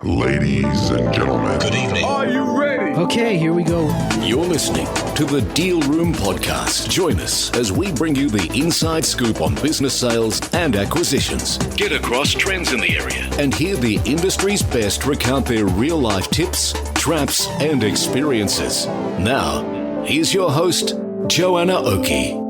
Ladies and gentlemen, Good evening. Are you ready? Okay, here we go. You're listening to the Deal Room Podcast. Join us as we bring you the inside scoop on business sales and acquisitions. Get across trends in the area and hear the industry's best recount their real-life tips, traps, and experiences. Now, here's your host, Joanna Oakey.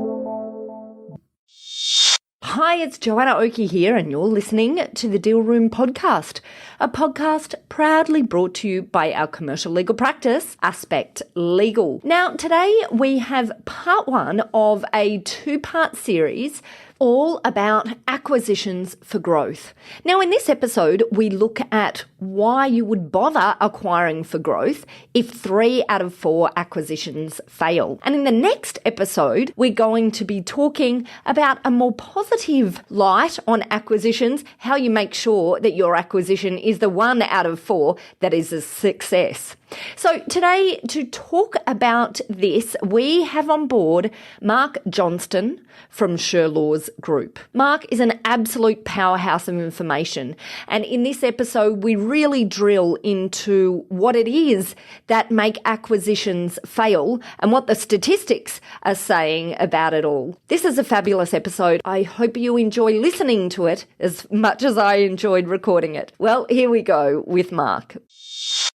Hi, it's Joanna Oakey here, and you're listening to the Deal Room Podcast, a podcast proudly brought to you by our commercial legal practice, Aspect Legal. Now, today we have part one of a two-part series all about acquisitions for growth. Now, in this episode, we look at why you would bother acquiring for growth if 3 out of 4 acquisitions fail. And in the next episode, we're going to be talking about a more positive light on acquisitions, how you make sure that your acquisition is the 1 out of 4 that is a success. So today, to talk about this, we have on board Marc Johnstone from Shirlaws Group. Marc is an absolute powerhouse of information, and in this episode, we really drill into what it is that make acquisitions fail and what the statistics are saying about it all. This is a fabulous episode. I hope you enjoy listening to it as much as I enjoyed recording it. Well, here we go with Marc.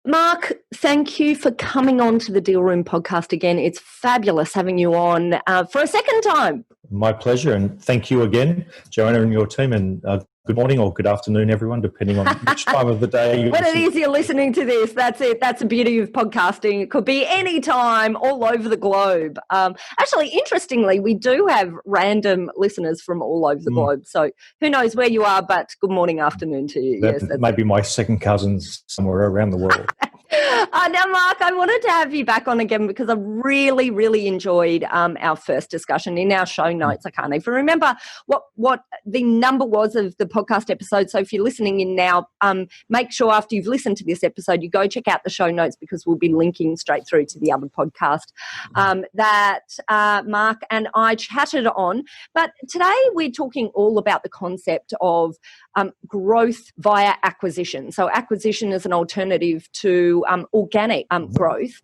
Marc, thank you for coming on to the Deal Room Podcast again. It's fabulous having you on for a second time. My pleasure, and thank you again, Joanna and your team, and good morning or good afternoon, everyone, depending on which time of the day you're When it is you're listening to this, that's it. That's the beauty of podcasting. It could be any time, all over the globe. Actually, interestingly, we do have random listeners from all over the globe, so who knows where you are, but good morning, afternoon to you. That yes, maybe my second cousins somewhere around the world. Now, Marc, I wanted to have you back on again because I really, really enjoyed our first discussion. In our show notes, I can't even remember what the number was of the podcast episode. So if you're listening in now, make sure after you've listened to this episode, you go check out the show notes because we'll be linking straight through to the other podcast that Marc and I chatted on. But today we're talking all about the concept of growth via acquisition. So acquisition is an alternative to organic growth.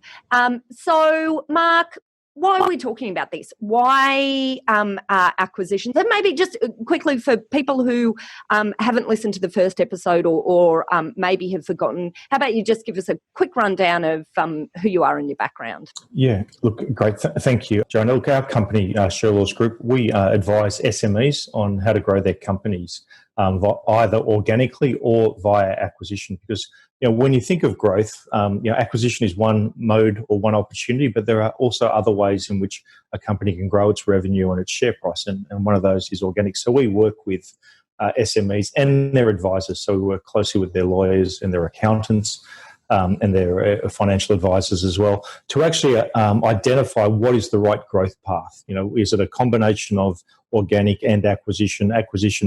So, Marc, why are we talking about this? Why acquisitions? And maybe just quickly for people who haven't listened to the first episode or maybe have forgotten, how about you just give us a quick rundown of who you are and your background? Yeah, look, great. Thank you, Joanna. Look, our company, Shirlaws Group, we advise SMEs on how to grow their companies, either organically or via acquisition, because when you think of growth, acquisition is one mode or one opportunity, but there are also other ways in which a company can grow its revenue and its share price, and one of those is organic. So we work with SMEs and their advisors. So we work closely with their lawyers and their accountants and their financial advisors as well to actually identify what is the right growth path. Is it a combination of organic and acquisition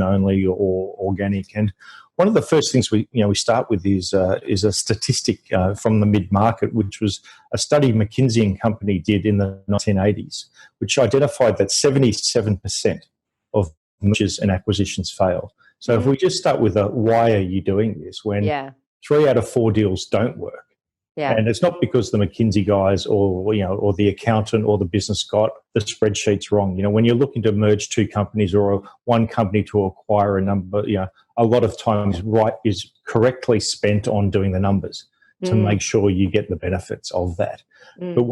only, or organic? And one of the first things we start with is a statistic from the mid-market, which was a study McKinsey and Company did in the 1980s, which identified that 77% of mergers and acquisitions fail. So if we just start with why are you doing this when 3 out of 4 deals don't work? Yeah. And it's not because the McKinsey guys or the accountant or the business got the spreadsheets wrong. When you're looking to merge 2 companies or one company to acquire a number, a lot of times is correctly spent on doing the numbers to make sure you get the benefits of that. But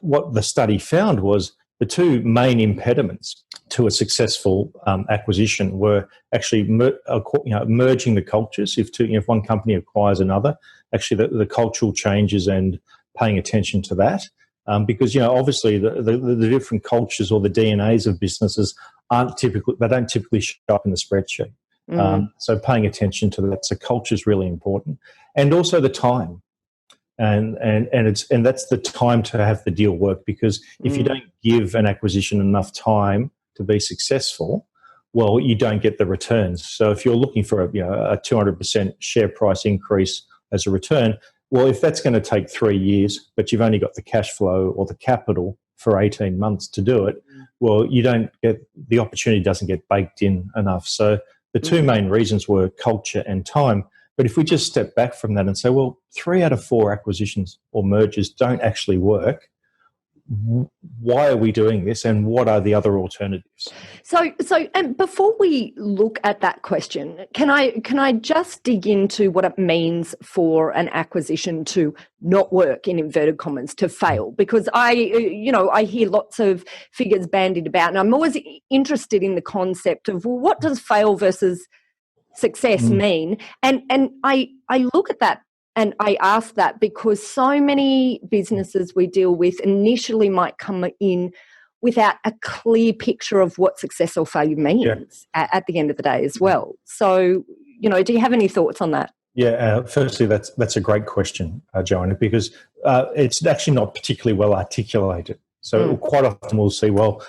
what the study found was the 2 main impediments to a successful acquisition were actually merging the cultures. If one company acquires another, actually the cultural changes and paying attention to that, because obviously the different cultures or the DNAs of businesses don't typically show up in the spreadsheet. So paying attention to that. So culture is really important, and also the time. And that's the time to have the deal work, because if you don't give an acquisition enough time to be successful, well, you don't get the returns. So if you're looking for a 200% share price increase as a return, well, if that's going to take 3 years, but you've only got the cash flow or the capital for 18 months to do it, well, the opportunity doesn't get baked in enough. So the 2 main reasons were culture and time. But if we just step back from that and say, well, 3 out of 4 acquisitions or mergers don't actually work, why are we doing this, and what are the other alternatives? So, and before we look at that question, can I just dig into what it means for an acquisition to not work, in inverted commas, to fail? Because I hear lots of figures bandied about, and I'm always interested in the concept of, well, what does fail versus success mean? And I look at that. And I ask that because so many businesses we deal with initially might come in without a clear picture of what success or failure means at the end of the day as well. So, do you have any thoughts on that? Yeah, firstly, that's a great question, Joanna, because it's actually not particularly well articulated. So quite often we'll see, well,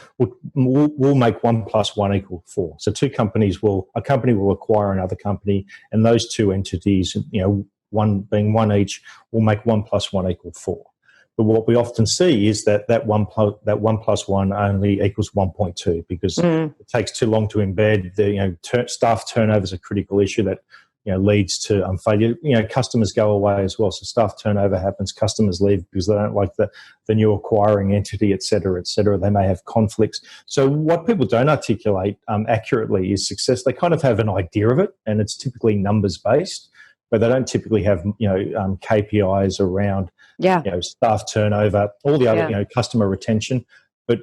we'll make 1 + 1 = 4. So a company will acquire another company, and those two entities, one being one each, will make 1 + 1 = 4. But what we often see is that 1 + 1 only equals 1.2 because it takes too long to embed. Staff turnover is a critical issue that leads to failure. Customers go away as well, so staff turnover happens. Customers leave because they don't like the new acquiring entity, et cetera, et cetera. They may have conflicts. So what people don't articulate accurately is success. They kind of have an idea of it, and it's typically numbers based, but they don't typically have KPIs around staff turnover, all the other customer retention. But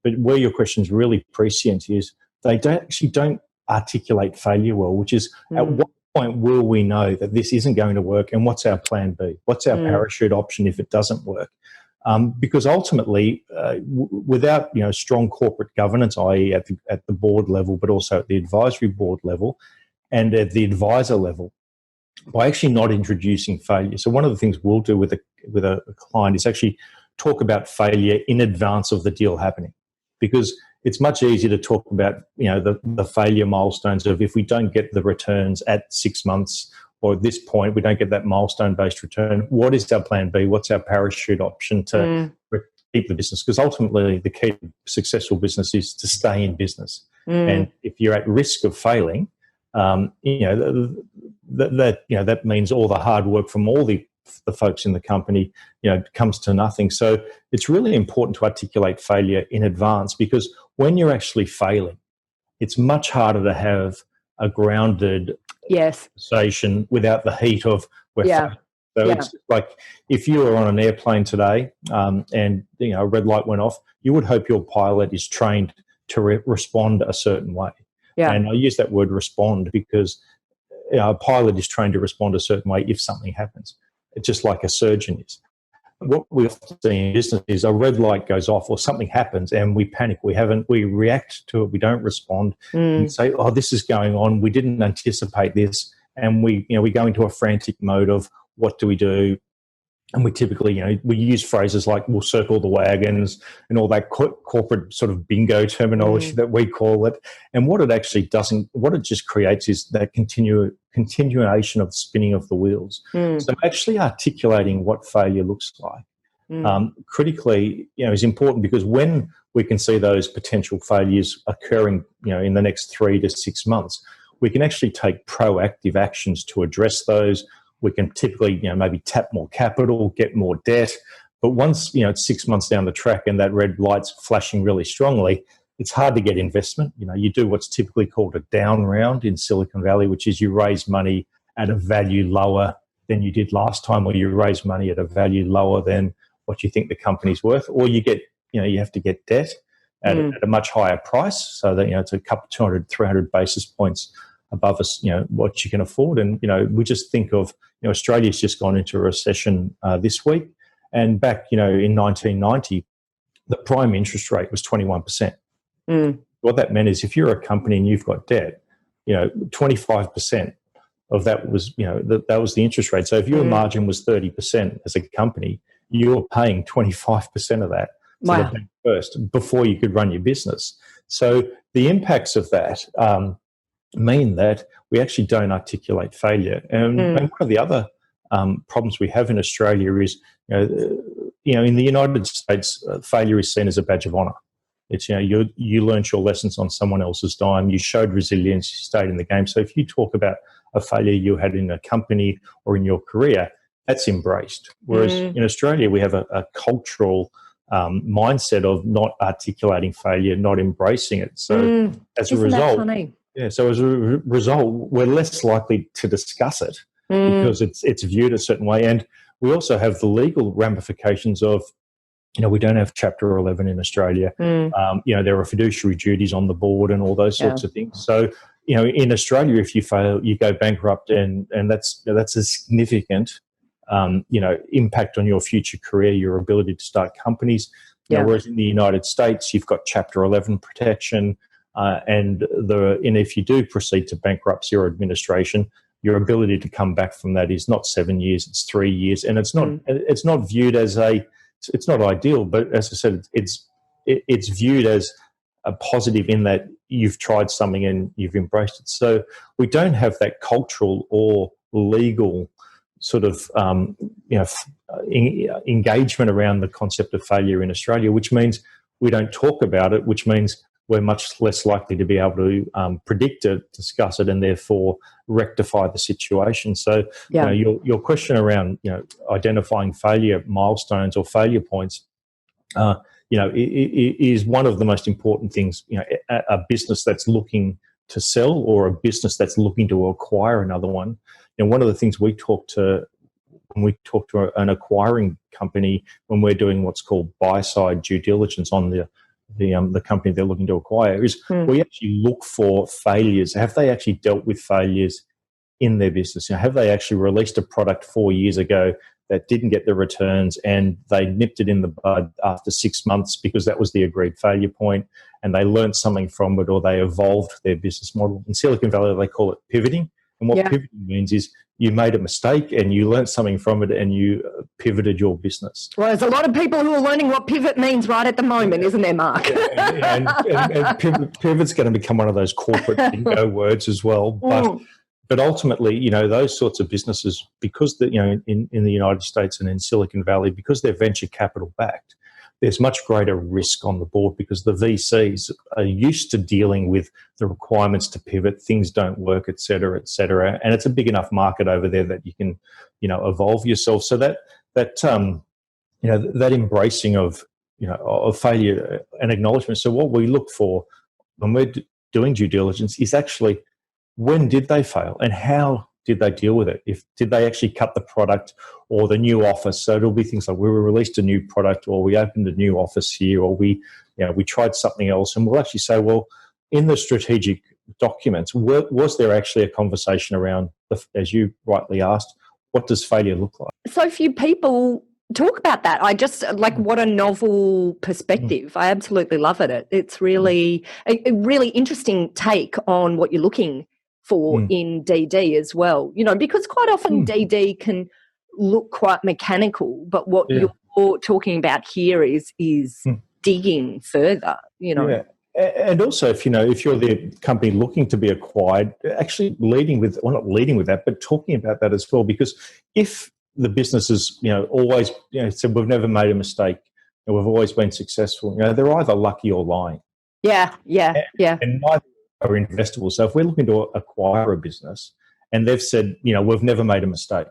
but where your question is really prescient is they don't articulate failure well, which is at what point will we know that this isn't going to work, and what's our plan B? What's our parachute option if it doesn't work? Because ultimately, without strong corporate governance, i.e. at the board level, but also at the advisory board level and at the advisor level, by actually not introducing failure. So one of the things we'll do with a client is actually talk about failure in advance of the deal happening, because it's much easier to talk about the failure milestones of if we don't get the returns at 6 months or at this point we don't get that milestone based return, what is our plan B? What's our parachute option to keep the business? Because ultimately the key to successful business is to stay in business. And if you're at risk of failing, that means all the hard work from all the folks in the company, comes to nothing. So it's really important to articulate failure in advance, because when you're actually failing, it's much harder to have a grounded conversation without the heat of failing. So it's like if you were on an airplane today and a red light went off, you would hope your pilot is trained to respond a certain way. And I use that word respond because a pilot is trained to respond a certain way if something happens. It's just like a surgeon is. What we often see in business is a red light goes off or something happens and we panic. We react to it. We don't respond and say, oh, this is going on. We didn't anticipate this. And we go into a frantic mode of what do we do? And we typically, we use phrases like we'll circle the wagons and all that corporate sort of bingo terminology that we call it. And what it actually what it just creates is that continuation of spinning of the wheels. So actually articulating what failure looks like critically, is important, because when we can see those potential failures occurring, in the next 3 to 6 months, we can actually take proactive actions to address those. We can typically, maybe tap more capital, get more debt. But once, it's 6 months down the track and that red light's flashing really strongly, it's hard to get investment. You do what's typically called a down round in Silicon Valley, which is you raise money at a value lower than you did last time, or you raise money at a value lower than what you think the company's worth, or you get, you have to get debt at a much higher price, so that, it's a couple 200, 300 basis points above us, what you can afford. And, we just think of, Australia's just gone into a recession this week. And back, in 1990, the prime interest rate was 21%. What that meant is if you're a company and you've got debt, 25% of that was, that was the interest rate. So if your margin was 30% as a company, you're paying 25% of that to the bank first before you could run your business. So the impacts of that mean that we actually don't articulate failure. And one of the other problems we have in Australia is, in the United States, failure is seen as a badge of honour. It's, you learned your lessons on someone else's dime. You showed resilience. You stayed in the game. So if you talk about a failure you had in a company or in your career, that's embraced. Whereas in Australia, we have a cultural mindset of not articulating failure, not embracing it. So as a result, we're less likely to discuss it because it's viewed a certain way. And we also have the legal ramifications of, we don't have Chapter 11 in Australia. There are fiduciary duties on the board and all those sorts of things. So, in Australia, if you fail, you go bankrupt, and that's a significant, impact on your future career, your ability to start companies. Whereas in the United States, you've got Chapter 11 protection, and if you do proceed to bankruptcy or administration, your ability to come back from that is not 7 years; it's 3 years, and it's not viewed as it's not ideal, but as I said, it's viewed as a positive in that you've tried something and you've embraced it. So we don't have that cultural or legal sort of engagement around the concept of failure in Australia, which means we don't talk about it, which means we're much less likely to be able to predict it, discuss it, and therefore rectify the situation. So, your question around identifying failure milestones or failure points, is one of the most important things. A business that's looking to sell or a business that's looking to acquire another one. One of the things when we talk to an acquiring company, when we're doing what's called buy-side due diligence on the company they're looking to acquire, is we actually look for failures. Have they actually dealt with failures in their business? Have they actually released a product 4 years ago that didn't get the returns and they nipped it in the bud after 6 months because that was the agreed failure point, and they learned something from it, or they evolved their business model? In Silicon Valley, they call it pivoting. And what pivoting means is you made a mistake and you learned something from it and you pivoted your business. Well, there's a lot of people who are learning what pivot means right at the moment, isn't there, Mark? And pivot's going to become one of those corporate bingo words as well. But ultimately, those sorts of businesses, because in the United States and in Silicon Valley, because they're venture capital backed, there's much greater risk on the board because the VCs are used to dealing with the requirements to pivot, things don't work, et cetera, and it's a big enough market over there that you can, evolve yourself. So that embracing of failure and acknowledgement. So what we look for when we're doing due diligence is actually, when did they fail and how did they deal with it? Did they actually cut the product or the new office? So it'll be things like we released a new product, or we opened a new office here, or we tried something else. And we'll actually say, well, in the strategic documents, was there actually a conversation around, as you rightly asked, what does failure look like? So few people talk about that. I just what a novel perspective. I absolutely love it. It's really a really interesting take on what you're looking for in DD as well, because quite often DD can look quite mechanical, but what you're talking about here is digging further, Yeah. And also, if you're the company looking to be acquired, actually not leading with that, but talking about that as well, because if the business is, always, said we've never made a mistake and we've always been successful, they're either lucky or lying. Yeah. And neither are investable. So if we're looking to acquire a business and they've said, we've never made a mistake,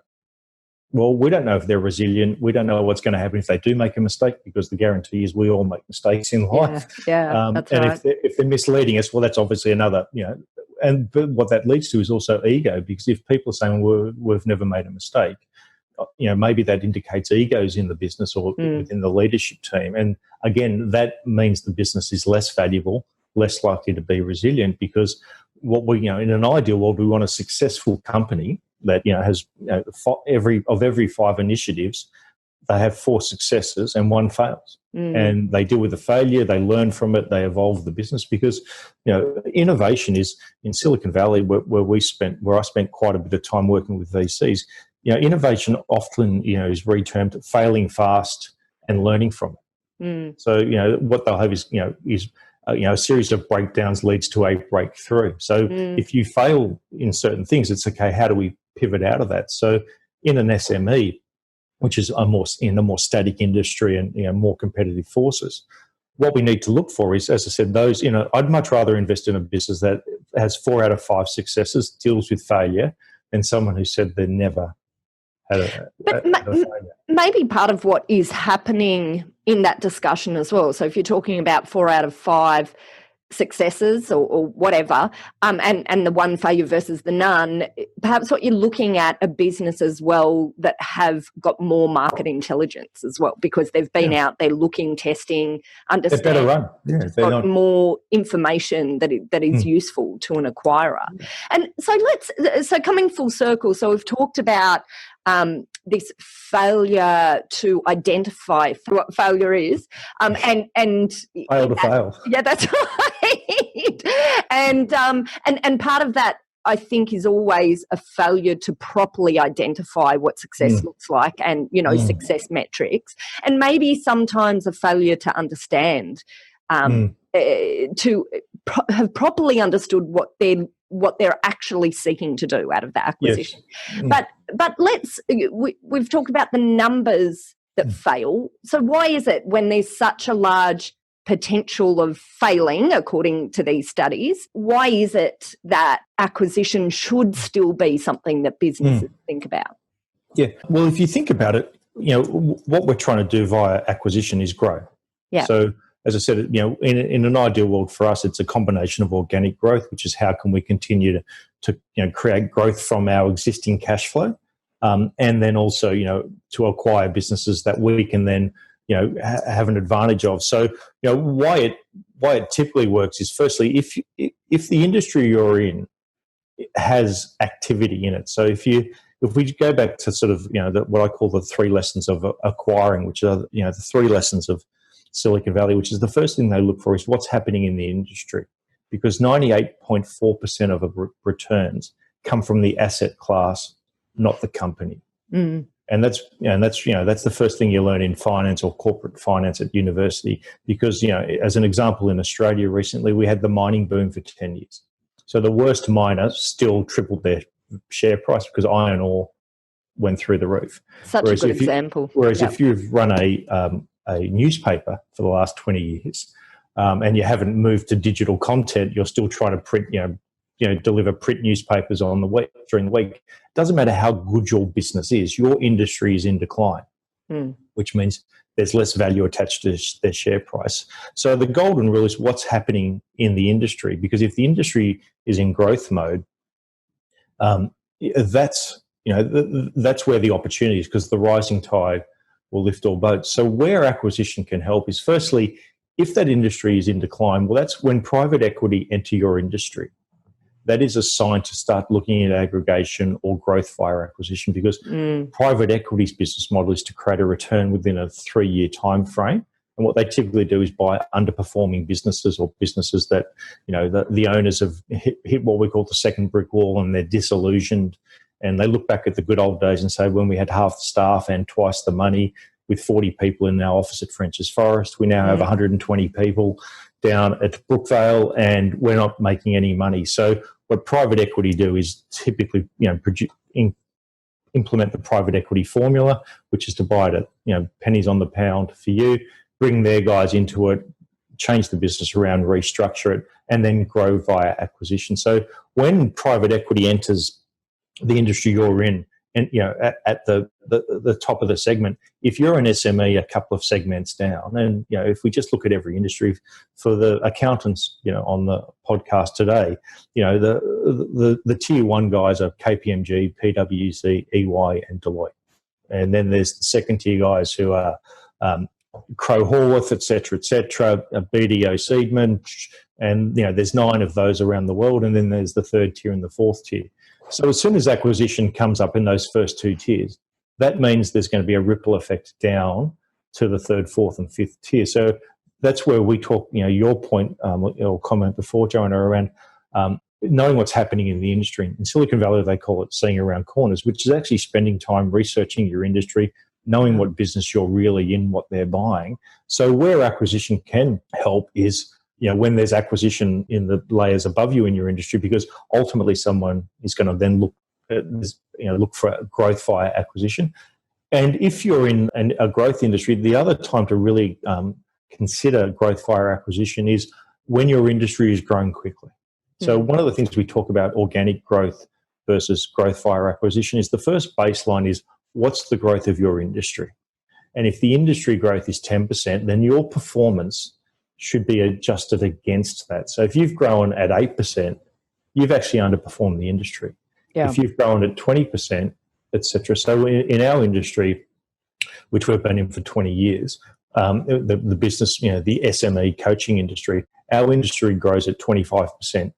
well, we don't know if they're resilient. We don't know what's going to happen if they do make a mistake, because the guarantee is we all make mistakes in life. Yeah, that's and right. if they're misleading us, well, that's obviously another, but what that leads to is also ego, because if people are saying, well, we've never made a mistake, maybe that indicates egos in the business or within the leadership team. And again, that means the business is less valuable, less likely to be resilient, because what we, in an ideal world, we want a successful company that, has every 5 initiatives, they have 4 successes and 1 fails. And they deal with the failure, they learn from it, they evolve the business, because, innovation is in Silicon Valley where I spent quite a bit of time working with VCs. Innovation often, is re-termed failing fast and learning from it. So, what they'll have is a series of breakdowns leads to a breakthrough. So if you fail in certain things, it's okay, how do we pivot out of that? So in an SME, which is in a more static industry and more competitive forces, what we need to look for is, as I said, those, I'd much rather invest in a business that has 4 out of 5 successes, deals with failure, than someone who said they never had a failure. Maybe part of what is happening in that discussion as well. So if you're talking about 4 out of 5 successes or whatever, and the one failure versus the none, perhaps what you're looking at are business as well that have got more market intelligence as well, because they've been out there looking, testing, understanding. They're better run. Yeah, they're got more information that is useful to an acquirer. And so coming full circle, so we've talked about this failure to identify what failure is, and fail to fail. Yeah, that's right. And part of that, I think, is always a failure to properly identify what success looks like, and success metrics, and maybe sometimes a failure to understand, to have properly understood what they're actually seeking to do out of the acquisition. Yes. But we've talked about the numbers that fail. So why is it, when there's such a large potential of failing, according to these studies, why is it that acquisition should still be something that businesses think about? Yeah, well, if you think about it, what we're trying to do via acquisition is grow. Yeah. So, as I said, in an ideal world for us, it's a combination of organic growth, which is how can we continue to create growth from our existing cash flow, and then also to acquire businesses that we can then have an advantage of. So why it typically works is, firstly, if the industry you're in has activity in it. So if we go back to sort of what I call the 3 lessons of acquiring, which are the 3 lessons of Silicon Valley, which is the first thing they look for is what's happening in the industry, because 98.4% of returns come from the asset class, not the company. And that's the first thing you learn in finance or corporate finance at university, because as an example, in Australia recently we had the mining boom for 10 years. So the worst miner still tripled their share price because iron ore went through the roof. Such a good example. Whereas if you've run a newspaper for the last 20 years and you haven't moved to digital content, you're still trying to print, deliver print newspapers during the week. It doesn't matter how good your business is, your industry is in decline, which means there's less value attached to their share price. So the golden rule is what's happening in the industry, because if the industry is in growth mode, that's where the opportunity is, because the rising tide will lift all boats. So where acquisition can help is, firstly, if that industry is in decline, well, that's when private equity enter your industry. That is a sign to start looking at aggregation or growth via acquisition, because private equity's business model is to create a return within a 3-year time frame. And what they typically do is buy underperforming businesses, or businesses that, the owners have hit what we call the second brick wall, and they're disillusioned. And they look back at the good old days and say, when we had half the staff and twice the money with 40 people in our office at French's Forest, we now have 120 people down at Brookvale, and we're not making any money. So what private equity do is typically, implement the private equity formula, which is to buy it at, pennies on the pound for you, bring their guys into it, change the business around, restructure it, and then grow via acquisition. So when private equity enters the industry you're in, and at the top of the segment, if you're an SME a couple of segments down, and if we just look at every industry, for the accountants on the podcast today, the tier 1 guys are KPMG, PwC, EY, and Deloitte, and then there's the second tier guys who are Crowe Horwath, etc., BDO Seidman, and there's 9 of those around the world, and then there's the third tier and the fourth tier. So as soon as acquisition comes up in those first 2 tiers, that means there's going to be a ripple effect down to the third, fourth, and fifth tier. So that's where we talk, your point or comment before, Joanna, around knowing what's happening in the industry. In Silicon Valley, they call it seeing around corners, which is actually spending time researching your industry, knowing what business you're really in, what they're buying. So where acquisition can help is when there's acquisition in the layers above you in your industry, because ultimately someone is going to then look for growth via acquisition. And if you're in a growth industry, the other time to really consider growth via acquisition is when your industry is growing quickly. So one of the things we talk about organic growth versus growth via acquisition is the first baseline is what's the growth of your industry? And if the industry growth is 10%, then your performance should be adjusted against that. So if you've grown at 8%, you've actually underperformed the industry. Yeah. If you've grown at 20%, etc. So in our industry, which we've been in for 20 years, the business, the SME coaching industry, our industry grows at 25%.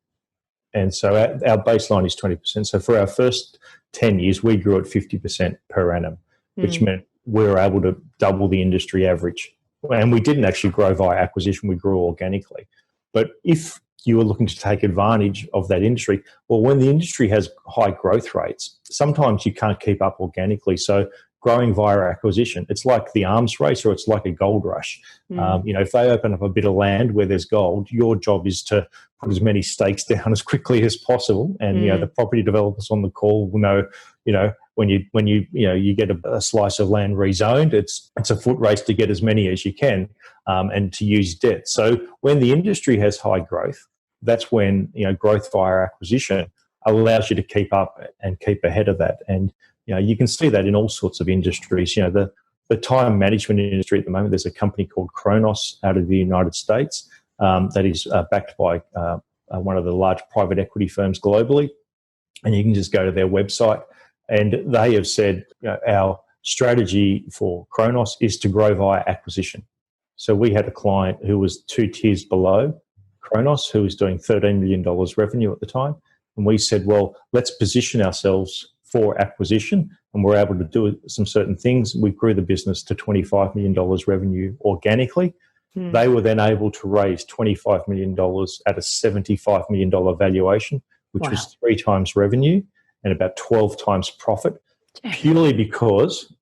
And so our baseline is 20%. So for our first 10 years, we grew at 50% per annum, which meant we were able to double the industry average. And we didn't actually grow via acquisition, we grew organically. But if you were looking to take advantage of that industry, well, when the industry has high growth rates, sometimes you can't keep up organically. So growing via acquisition, it's like the arms race or it's like a gold rush. If they open up a bit of land where there's gold, your job is to put as many stakes down as quickly as possible. And the property developers on the call will know, when you get a slice of land rezoned, it's a foot race to get as many as you can and to use debt. So when the industry has high growth, that's when growth via acquisition allows you to keep up and keep ahead of that. And you can see that in all sorts of industries. The time management industry at the moment, there's a company called Kronos out of the United States that is backed by one of the large private equity firms globally. And you can just go to their website, and they have said our strategy for Kronos is to grow via acquisition. So we had a client who was 2 tiers below Kronos, who was doing $13 million revenue at the time. And we said, well, let's position ourselves for acquisition, and we're able to do some certain things. We grew the business to $25 million revenue organically. They were then able to raise $25 million at a $75 million valuation, which was 3 times revenue and about 12 times profit, purely because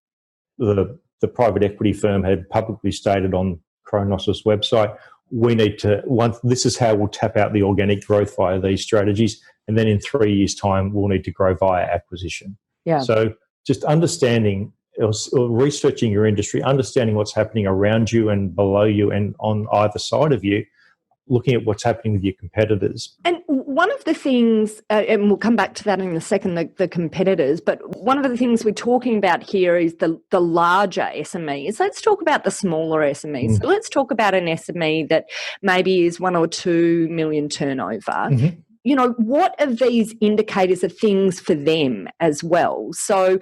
the private equity firm had publicly stated on Kronos' website, this is how we'll tap out the organic growth via these strategies. And then in 3 years' time, we'll need to grow via acquisition. Yeah. So just understanding or researching your industry, understanding what's happening around you and below you and on either side of you, looking at what's happening with your competitors. And one of the things, and we'll come back to that in a second, the competitors, but one of the things we're talking about here is the larger SMEs. Let's talk about the smaller SMEs. Let's talk about an SME that maybe is 1 or 2 million turnover. What of these indicators are things for them as well? So,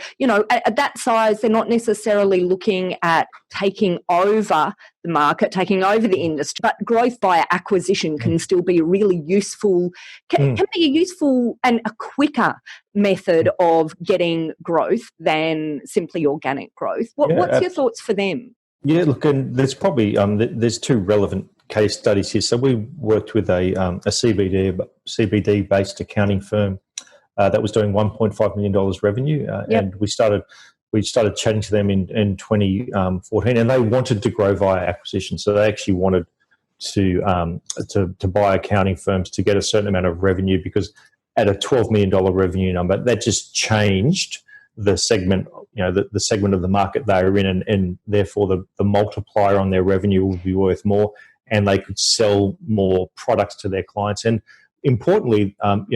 at that size, they're not necessarily looking at taking over the market, taking over the industry, but growth via acquisition can still be a really useful, can be a useful and a quicker method of getting growth than simply organic growth. What's your thoughts for them? Yeah, look, and there's probably there's 2 relevant case studies here. So we worked with a CBD-based accounting firm that was doing $1.5 million revenue, and we started chatting to them in 2014, and they wanted to grow via acquisition. So they actually wanted to buy accounting firms to get a certain amount of revenue, because at a $12 million revenue number, that just changed the segment, the segment of the market they were in, and therefore the multiplier on their revenue would be worth more, and they could sell more products to their clients. And importantly, the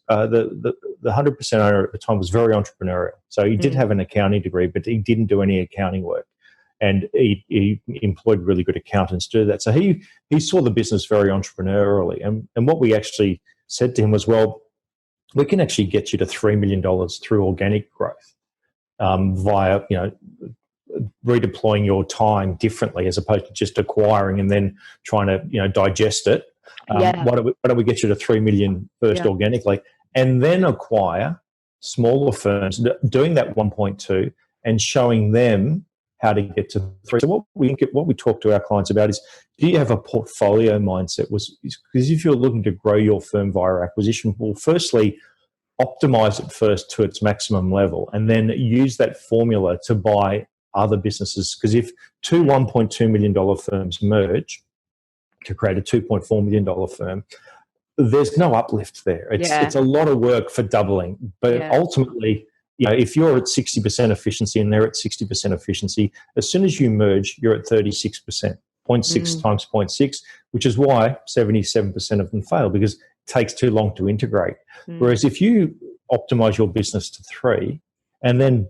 100% owner at the time was very entrepreneurial. So he did have an accounting degree, but he didn't do any accounting work. And he employed really good accountants to do that. So he saw the business very entrepreneurially. And what we actually said to him was, well, we can actually get you to $3 million through organic growth via, redeploying your time differently as opposed to just acquiring and then trying to, digest it. Why don't we get you to 3 million first organically, and then acquire smaller firms doing that 1.2 and showing them how to get to 3. So what we talk to our clients about is, do you have a portfolio mindset? Because if you're looking to grow your firm via acquisition, well, firstly, optimize it first to its maximum level, and then use that formula to buy other businesses. Because if 2 $1.2 million firms merge to create a $2.4 million firm, there's no uplift there. It's a lot of work for doubling. But ultimately, if you're at 60% efficiency and they're at 60% efficiency, as soon as you merge, you're at 36%. 0.6 times 0.6, which is why 77% of them fail, because it takes too long to integrate. Whereas if you optimize your business to 3 and then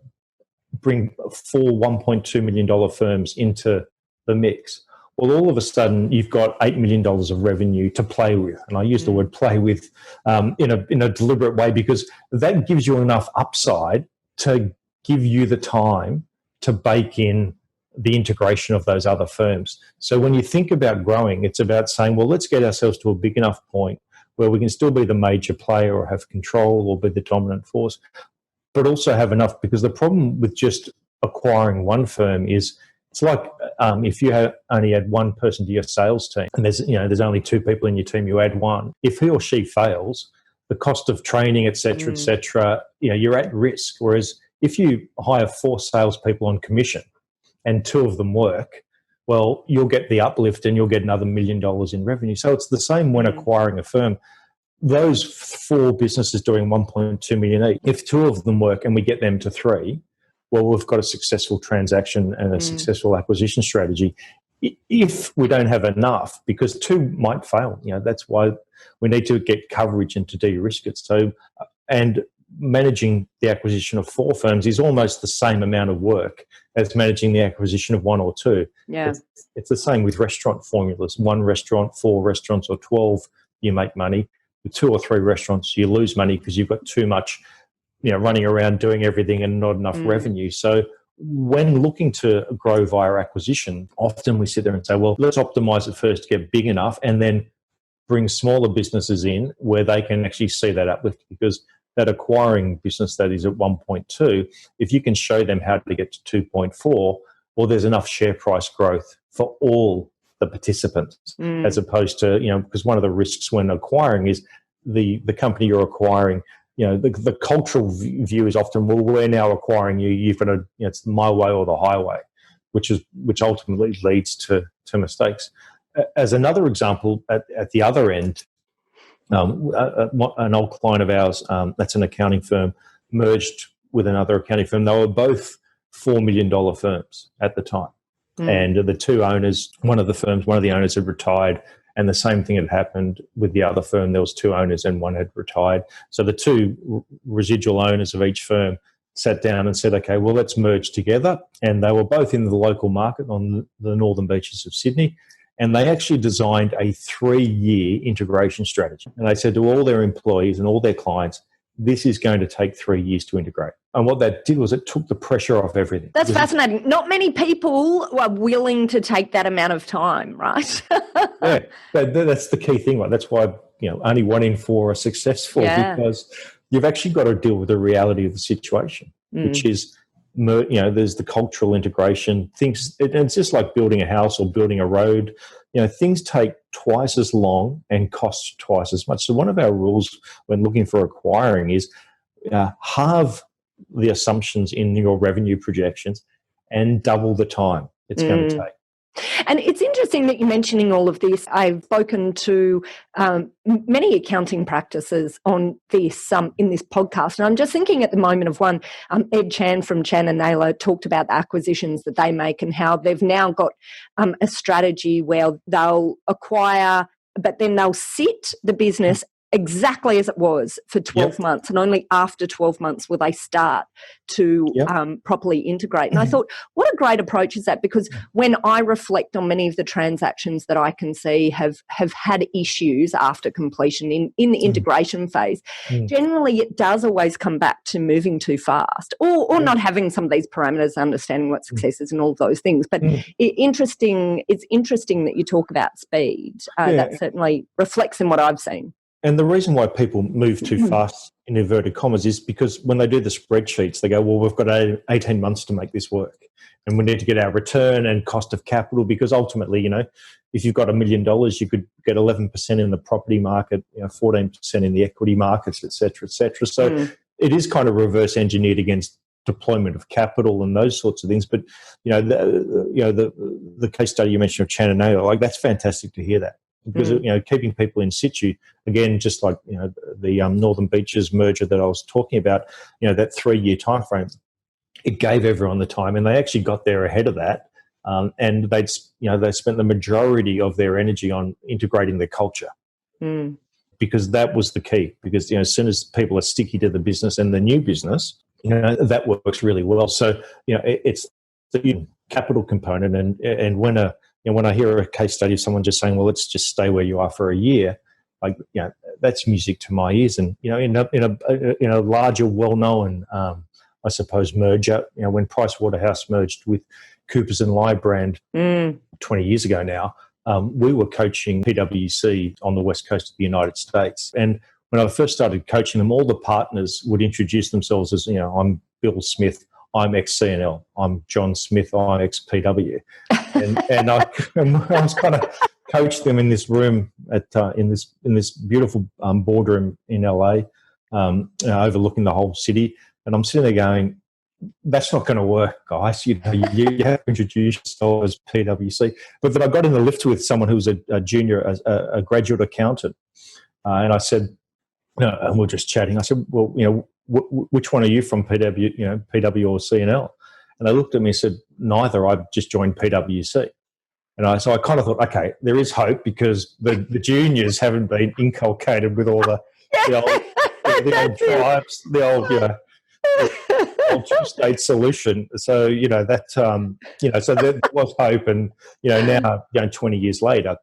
bring 4 $1.2 million firms into the mix, well, all of a sudden you've got $8 million of revenue to play with. And I use the word play with in a deliberate way, because that gives you enough upside to give you the time to bake in the integration of those other firms. So when you think about growing, it's about saying, well, let's get ourselves to a big enough point where we can still be the major player or have control or be the dominant force, but also have enough, because the problem with just acquiring one firm is it's like if you only add one person to your sales team and there's only 2 people in your team, you add one. If he or she fails, the cost of training, et cetera, you're at risk. Whereas if you hire 4 salespeople on commission and 2 of them work, well, you'll get the uplift and you'll get another $1 million in revenue. So it's the same when acquiring a firm. Those 4 businesses doing 1.2 million each, if 2 of them work and we get them to 3, well, we've got a successful transaction and a successful acquisition strategy. If we don't have enough, because 2 might fail, that's why we need to get coverage and to de-risk it. So, and managing the acquisition of 4 firms is almost the same amount of work as managing the acquisition of 1 or 2. Yeah. It's the same with restaurant formulas. 1 restaurant, 4 restaurants, or 12, you make money. With 2 or 3 restaurants, you lose money because you've got too much, running around doing everything and not enough revenue. So when looking to grow via acquisition, often we sit there and say, well, let's optimize it first to get big enough and then bring smaller businesses in where they can actually see that uplift, because that acquiring business that is at 1.2, if you can show them how to get to 2.4, well, there's enough share price growth for all the participants, as opposed to, because one of the risks when acquiring is the company you're acquiring, the cultural view is often, well, we're now acquiring you, you've got to, it's my way or the highway, which ultimately leads to mistakes. As another example, at the other end, an old client of ours, that's an accounting firm, merged with another accounting firm. They were both $4 million firms at the time. And the 2 owners, one of the owners had retired, and the same thing had happened with the other firm. There was 2 owners and one had retired. So the 2 residual owners of each firm sat down and said, okay, well, let's merge together. And they were both in the local market on the northern beaches of Sydney. And they actually designed a 3-year integration strategy. And they said to all their employees and all their clients, this is going to take 3 years to integrate. And what that did was it took the pressure off everything. That's fascinating. Not many people are willing to take that amount of time, right? Yeah, that's the key thing, right? That's why only 1 in 4 are successful, because you've actually got to deal with the reality of the situation, which is, there's the cultural integration. It's just like building a house or building a road. Things take twice as long and cost twice as much. So one of our rules when looking for acquiring is halve the assumptions in your revenue projections and double the time it's going to take. And it's interesting that you're mentioning all of this. I've spoken to many accounting practices on this in this podcast, and I'm just thinking at the moment of one. Ed Chan from Chan and Naylor talked about the acquisitions that they make and how they've now got a strategy where they'll acquire, but then they'll sit the business exactly as it was for 12 months, and only after 12 months will they start to properly integrate. And I thought, what a great approach is that, because when I reflect on many of the transactions that I can see have had issues after completion in the integration phase, generally it does always come back to moving too fast or not having some of these parameters, understanding what success is and all of those things. But it's interesting that you talk about speed. That certainly reflects in what I've seen. And the reason why people move too fast, in inverted commas, is because when they do the spreadsheets, they go, well, we've got 18 months to make this work. And we need to get our return and cost of capital, because ultimately, if you've got $1 million, you could get 11% in the property market, 14% in the equity markets, et cetera, et cetera. So it is kind of reverse engineered against deployment of capital and those sorts of things. But, the case study you mentioned of Chan and Naylor, that's fantastic to hear that. Because keeping people in situ, again, just like the Northern Beaches merger that I was talking about, that 3-year time frame, it gave everyone the time, and they actually got there ahead of that and they spent the majority of their energy on integrating their culture. Because that was the key. Because as soon as people are sticky to the business and the new business, that works really well. So it's the capital component, and when I hear a case study of someone just saying, "Well, let's just stay where you are for a year," that's music to my ears. And in a larger, well-known, I suppose, merger, when Pricewaterhouse merged with Coopers and Lybrand 20 years ago now. We were coaching PwC on the west coast of the United States. And when I first started coaching them, all the partners would introduce themselves as, I'm Bill Smith, I'm ex-CNL, I'm John Smith, I'm ex-PW. And I was kind of coached them in this room in this beautiful boardroom in LA, overlooking the whole city. And I'm sitting there going, that's not going to work, guys. You have to introduce yourself as PwC. But then I got in the lift with someone who was a junior, a graduate accountant, and I said, and we're just chatting. I said, well, which one are you from, PW or CNL? And they looked at me and said, neither. I've just joined PwC. And so I kind of thought, okay, there is hope because the juniors haven't been inculcated with all the old tribes, the old two-state solution. So so there was hope, and now 20 years later,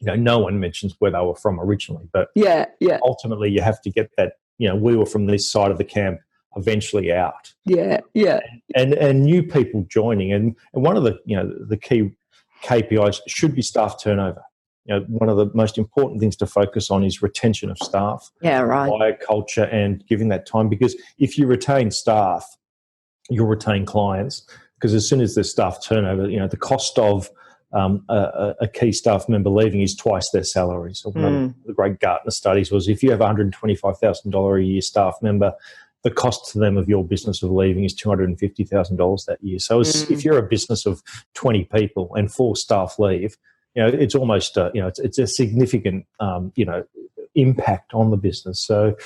no one mentions where they were from originally, but ultimately you have to get that. We were from this side of the camp eventually out. And new people joining, and one of the key KPIs should be staff turnover. One of the most important things to focus on is retention of staff, via culture, and giving that time. Because if you retain staff, you'll retain clients. Because as soon as there's staff turnover, the cost of a key staff member leaving is twice their salary. So one of the great Gartner studies was if you have a $125,000 a year staff member, the cost to them of your business of leaving is $250,000 that year. So if you're a business of 20 people and 4 staff leave, it's almost it's a significant impact on the business. So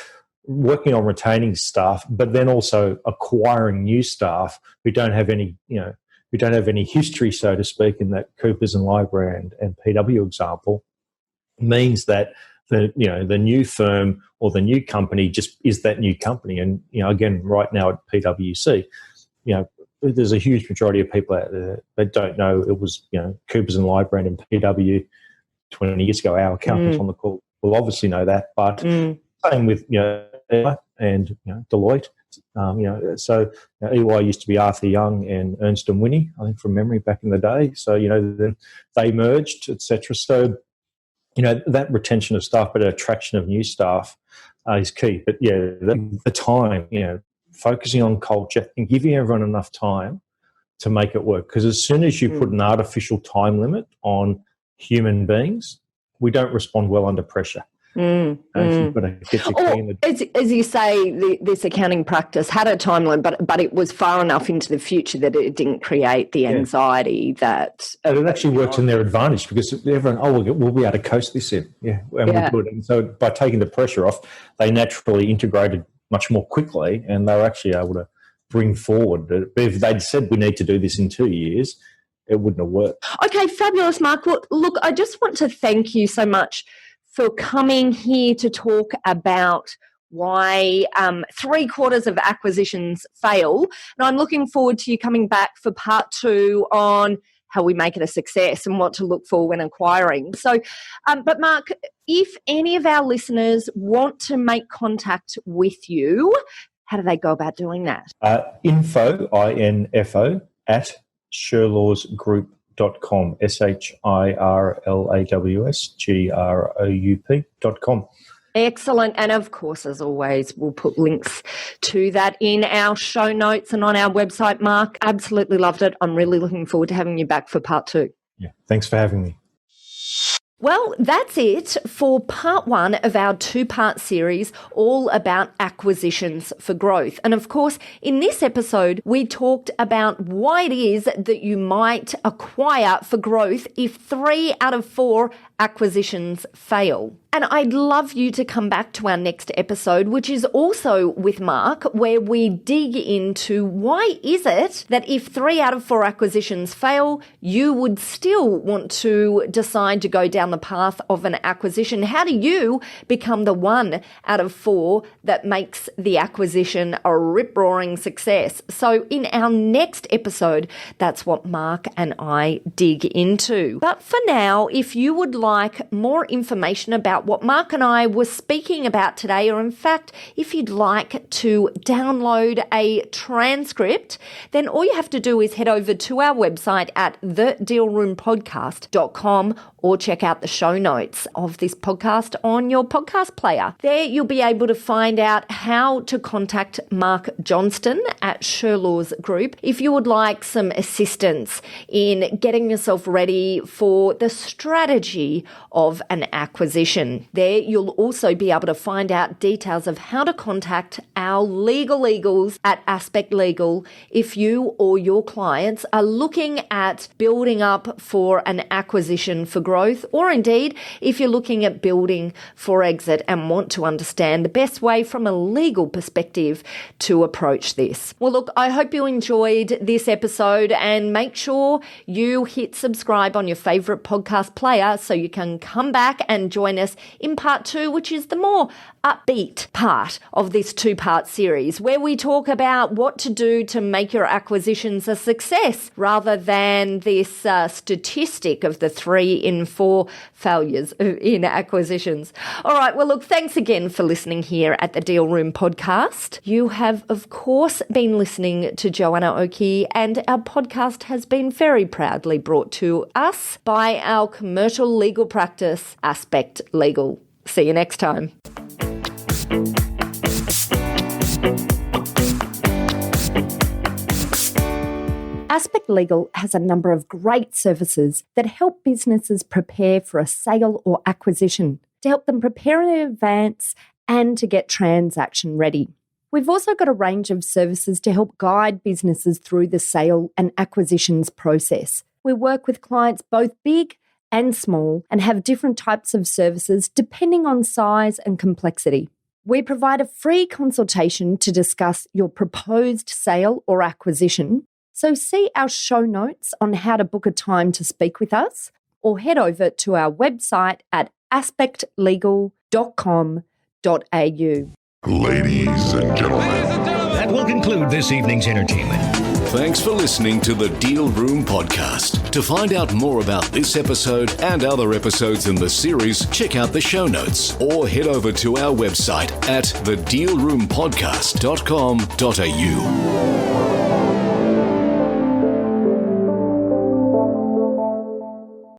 working on retaining staff, but then also acquiring new staff who don't have any history, so to speak, in that Coopers and Lybrand and PW example, means that the new firm or the new company just is that new company. And again, right now at PwC, there's a huge majority of people out there that don't know it was, Coopers and Lybrand and PW 20 years ago. Our accountants on the call will obviously know that, but same with, and Deloitte. So EY used to be Arthur Young and Ernst & Winnie, I think, from memory back in the day. So, then they merged, etc. So, that retention of staff, but attraction of new staff is key. But the time, focusing on culture and giving everyone enough time to make it work. Because as soon as you put an artificial time limit on human beings, we don't respond well under pressure. You've got to get your key in the as you say, this accounting practice had a time limit, but it was far enough into the future that it didn't create the anxiety that... And it actually works in their advantage because everyone, we'll be able to coast this in. We'll do it. And so by taking the pressure off, they naturally integrated much more quickly, and they were actually able to bring forward. But if they'd said we need to do this in 2 years, it wouldn't have worked. Okay, fabulous, Mark. Look, I just want to thank you so much for coming here to talk about why 3/4 of acquisitions fail. And I'm looking forward to you coming back for part 2 on how we make it a success and what to look for when acquiring. So, but Mark, if any of our listeners want to make contact with you, how do they go about doing that? Info, I-N-F-O, at shirlawsgroup.com, shirlawsgroup.com. Excellent. And of course, as always, we'll put links to that in our show notes and on our website. Mark, absolutely loved it. I'm really looking forward to having you back for part 2. Yeah, thanks for having me. Well, that's it for part one of our two-part series all about acquisitions for growth. And of course, in this episode, we talked about why it is that you might acquire for growth if 3 out of 4 acquisitions fail. And I'd love you to come back to our next episode, which is also with Marc, where we dig into why is it that if 3 out of 4 acquisitions fail, you would still want to decide to go down the path of an acquisition. How do you become the 1 out of 4 that makes the acquisition a rip-roaring success? So in our next episode, that's what Marc and I dig into. But for now, if you would like more information about what Marc and I were speaking about today, or in fact, if you'd like to download a transcript, then all you have to do is head over to our website at thedealroompodcast.com or check out the show notes of this podcast on your podcast player. There you'll be able to find out how to contact Marc Johnstone at Shirlaws Group if you would like some assistance in getting yourself ready for the strategy of an acquisition. There you'll also be able to find out details of how to contact our legals at Aspect Legal if you or your clients are looking at building up for an acquisition for growth, or indeed if you're looking at building for exit and want to understand the best way from a legal perspective to approach this. Well, look, I hope you enjoyed this episode, and make sure you hit subscribe on your favorite podcast player so you can come back and join us in part 2, which is the more upbeat part of this 2-part series, where we talk about what to do to make your acquisitions a success rather than this statistic of the 3 in 4 failures in acquisitions. All right, well, look, thanks again for listening here at the Deal Room Podcast. You have, of course, been listening to Joanna Oakey, and our podcast has been very proudly brought to us by our commercial legal practice, Aspect Legal. See you next time. Aspect Legal has a number of great services that help businesses prepare for a sale or acquisition, to help them prepare in advance and to get transaction ready. We've also got a range of services to help guide businesses through the sale and acquisitions process. We work with clients both big and small and have different types of services depending on size and complexity. We provide a free consultation to discuss your proposed sale or acquisition. So see our show notes on how to book a time to speak with us, or head over to our website at aspectlegal.com.au. Ladies and gentlemen. That will conclude this evening's entertainment. Thanks for listening to the Deal Room Podcast. To find out more about this episode and other episodes in the series, check out the show notes or head over to our website at thedealroompodcast.com.au.